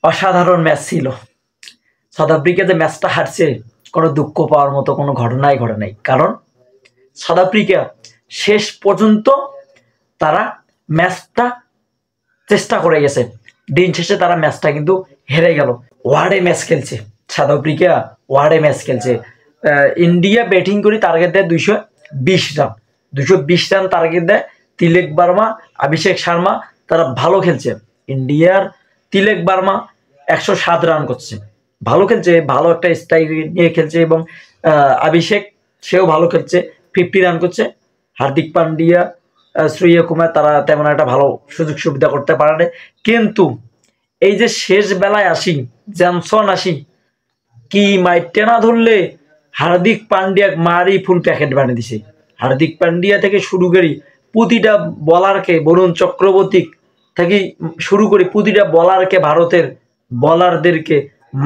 অসাধারণ ম্যাচ ছিল। South Africa যে ম্যাচটা হারছে কোনো দুঃখ পাওয়ার মতো কোনো ঘটনাই ঘটে নাই, কারণ সাউথ আফ্রিকা শেষ পর্যন্ত তারা ম্যাচটা চেষ্টা করে গেছে। দিন শেষে তারা ম্যাচটা কিন্তু হেরে গেল। ওয়ার্ডে ম্যাচ খেলছে সাউথ আফ্রিকা, ওয়ার্ডে ম্যাচ খেলছে। ইন্ডিয়া ব্যাটিং করে টার্গেট দেয় 220 রান, 220 রান টার্গেট দেয়। তিলক বার্মা, অভিষেক শর্মা তারা ভালো খেলছে। ইন্ডিয়ার তিলক বার্মা 107 রান করছে, ভালো খেলছে, ভালো একটা স্ট্রাইক নিয়ে খেলছে। এবং অভিষেক সেও ভালো খেলছে, 50 রান করছে। হার্দিক পান্ডিয়া, সূর্য কুমার তারা তেমন একটা ভালো সুযোগ সুবিধা করতে পারে না। কিন্তু এই যে শেষ বেলায় আসি, জনসন আসি কি মাইটে না ধরলে হার্দিক পান্ডিয়া মারি ফুল প্যাকেট বানিয়ে দিছে। হার্দিক পান্ডিয়া থেকে শুরু করি প্রতিটা বলারকে, বরুণ চক্রবর্তী থেকে শুরু করি প্রতিটা বলারকে, ভারতের বলারদেরকে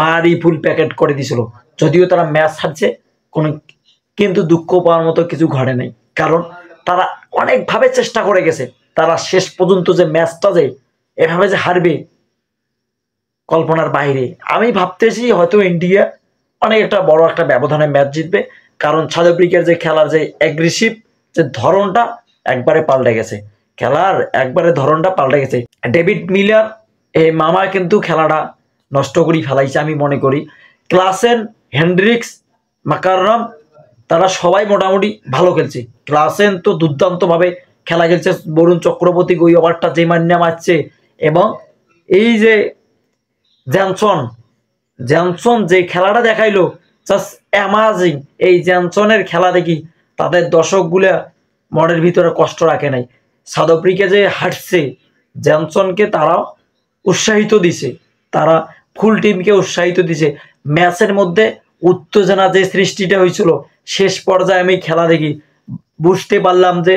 মারি ফুল প্যাকেট করে দিছিল। যদিও তারা ম্যাচ হারছে কোনো, কিন্তু দুঃখ পাওয়ার মতো কিছু ঘটে নাই, কারণ তারা অনেকভাবে চেষ্টা করে গেছে। তারা শেষ পর্যন্ত যে ম্যাচটা যে এভাবে যে হারবে কল্পনার বাইরে। আমি ভাবতেছি হয়তো ইন্ডিয়া অনেক একটা বড় একটা ব্যবধানে ম্যাচ জিতবে, কারণ সাউথ আফ্রিকার যে খেলার যে অ্যাগ্রেসিভ যে ধরনটা একবারে পাল্টে গেছে, খেলার একবারে ধরনটা পাল্টে গেছে। ডেভিড মিলার এই মামা কিন্তু খেলাটা নষ্ট করে ফেলাইছে আমি মনে করি। ক্লাসেন, হেনড্রিক্স, মাকাররাম তারা সবাই মোটামুটি ভালো খেলছে। ক্লাসেন তো দুর্দান্তভাবে খেলা খেলছে, বরুণ চক্রবর্তী ওই ওভারটা যে মান্যা মারছে। এবং এই যে জনসন যে খেলাটা দেখাইলো জাস্ট অ্যামাজিং। এই জনসনের খেলা দেখি তাদের দর্শকগুলা মনের ভিতরে কষ্ট রাখে নাই। সাউথ আফ্রিকা যে হারছে, জনসনকে তারাও উৎসাহিত দিছে, তারা ফুল টিমকে উৎসাহিত দিছে। ম্যাচের মধ্যে উত্তেজনা যে সৃষ্টিটা হয়েছিল শেষ পর্যায়ে আমি খেলা দেখি বুঝতে পারলাম যে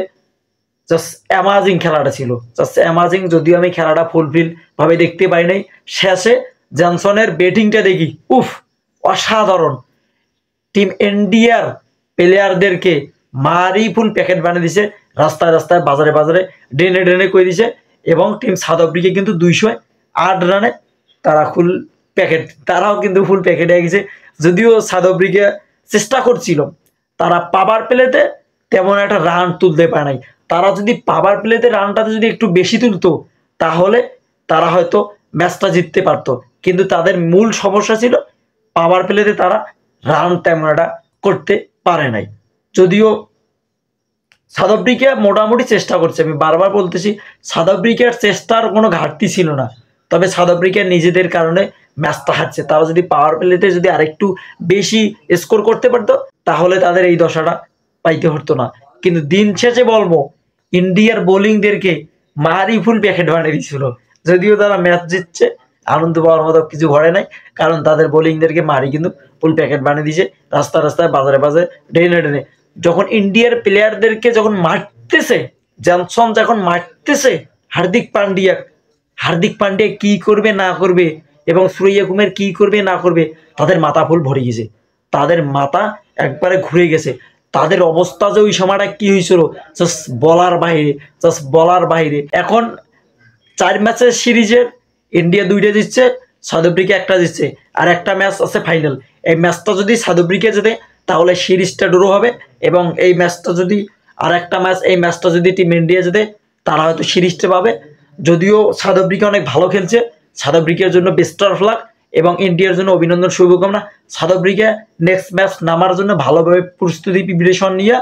জাস্ট অ্যামাজিং খেলাটা ছিল, জাস্ট অ্যামাজিং। যদিও আমি খেলাটা ফুলফিল ভাবে দেখতে পাই নাই, শেষে জনসনের ব্যাটিংটা দেখি উফ অসাধারণ। টিম ইন্ডিয়ার প্লেয়ারদেরকে মারি ফুল প্যাকেট বানিয়ে দিছে, রাস্তায় রাস্তায় বাজারে বাজারে ড্রেনে ড্রেনে করে দিছে। এবং টিম সাউথ আফ্রিকা কিন্তু 208 রানে তারা ফুল প্যাকেট, তারাও কিন্তু ফুল প্যাকেট হয়ে গেছে। যদিও সাউথ আফ্রিকা চেষ্টা করছিল, তারা পাওয়ার প্লেতে তেমন একটা রান তুলতে পারে নাই। তারা যদি পাওয়ার প্লেতে রানটাতে যদি একটু বেশি তুলতো তাহলে তারা হয়তো ম্যাচটা জিততে পারতো। কিন্তু তাদের মূল সমস্যা ছিল পাওয়ার প্লেতে তারা রান তেমন একটা করতে পারে নাই। যদিও সাউথ আফ্রিকা মোটামুটি চেষ্টা করছে, আমি বারবার বলতেছি সাউথ আফ্রিকার চেষ্টার কোনো ঘাটতি ছিল না। তবে সাউথ আফ্রিকা নিজেদের কারণে ম্যাচটা হারছে। তারা যদি পাওয়ার প্লেতে যদি আরেকটু বেশি স্কোর করতে পারতো তাহলে তাদের এই দশাটা পাইতে হতো না। কিন্তু দিন শেষে বলবো ইন্ডিয়ার বোলিংদেরকে মারি ফুল প্যাকেট বানিয়ে দিয়েছিল। যদিও তারা ম্যাচ জিতছে, আনন্দ পাওয়ার মতো কিছু ঘটে নাই, কারণ তাদের বোলিংদেরকে মারি কিন্তু ফুল প্যাকেট বানিয়ে দিয়েছে রাস্তায় রাস্তায় বাজারে বাজারে ডেনে ডেনে। যখন ইন্ডিয়ার প্লেয়ারদেরকে যখন মারতেছে, জনসন যখন মারতেছে হার্দিক পান্ডিয়া কি করবে না করবে এবং সূর্য কুমার কি করবে না করবে, তাদের মাথা ফুল ভরে গেছে, তাদের মাথা একবারে ঘুরে গেছে। তাদের অবস্থা যে ওই সময়টা কি হয়েছিল জাস্ট বলার বাইরে। এখন 4 ম্যাচের সিরিজের ইন্ডিয়া 2টা জিতছে, সাউথ আফ্রিকা 1টা জিতছে, আর একটা ম্যাচ আছে ফাইনাল। এই ম্যাচটা যদি সাউথ আফ্রিকা জেতে তাহলে সিরিজটা ড্র হবে। এবং এই ম্যাচটা যদি আর একটা ম্যাচ, এই ম্যাচটা যদি টিম ইন্ডিয়া জেতে তারা হয়তো সিরিজটা পাবে। যদিও সাউথ আফ্রিকা অনেক ভালো খেলছে, সাউথ আফ্রিকার জন্য বেস্ট অফ লাক এবং ইন্ডিয়ার জন্য অভিনন্দন, শুভকামনা। সাউথ আফ্রিকা নেক্সট ম্যাচ নামার জন্য ভালোভাবে প্রস্তুতি প্রিপারেশন নিয়ে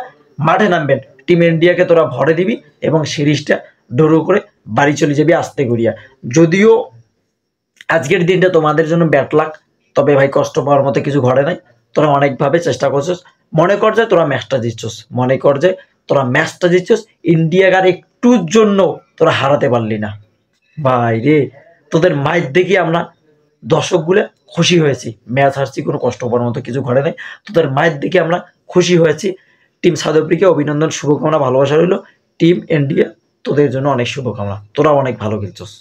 মাঠে নামবেন। টিম ইন্ডিয়াকে তোরা ভরে দিবি এবং সিরিজটা ড্র করে বাড়ি চলে যাবি আস্তে করিয়া। যদিও আজকের দিনটা তোমাদের জন্য ব্যাড লাক, তবে ভাই কষ্ট পাওয়ার মতো কিছু ঘটে নাই। তোরা অনেকভাবে চেষ্টা করছিস, মনে কর যে তোরা ম্যাচটা জিতছিস, ইন্ডিয়াকে আর একটুর জন্য তোরা হারাতে পারলি না। ভাই রে, তোদের ম্যাচ দেখি আমরা দর্শকগুলো খুশি হয়েছি। ম্যাচ হারছি, কোনো কষ্ট পাওয়ার মতো কিছু ঘটে নাই, তোদের ম্যাচ দেখে আমরা খুশি হয়েছি। টিম সাউথ আফ্রিকা অভিনন্দন, শুভকামনা, ভালোবাসা রইল। টিম ইন্ডিয়া তোদের জন্য অনেক শুভকামনা, তোরা অনেক ভালো খেলছিস।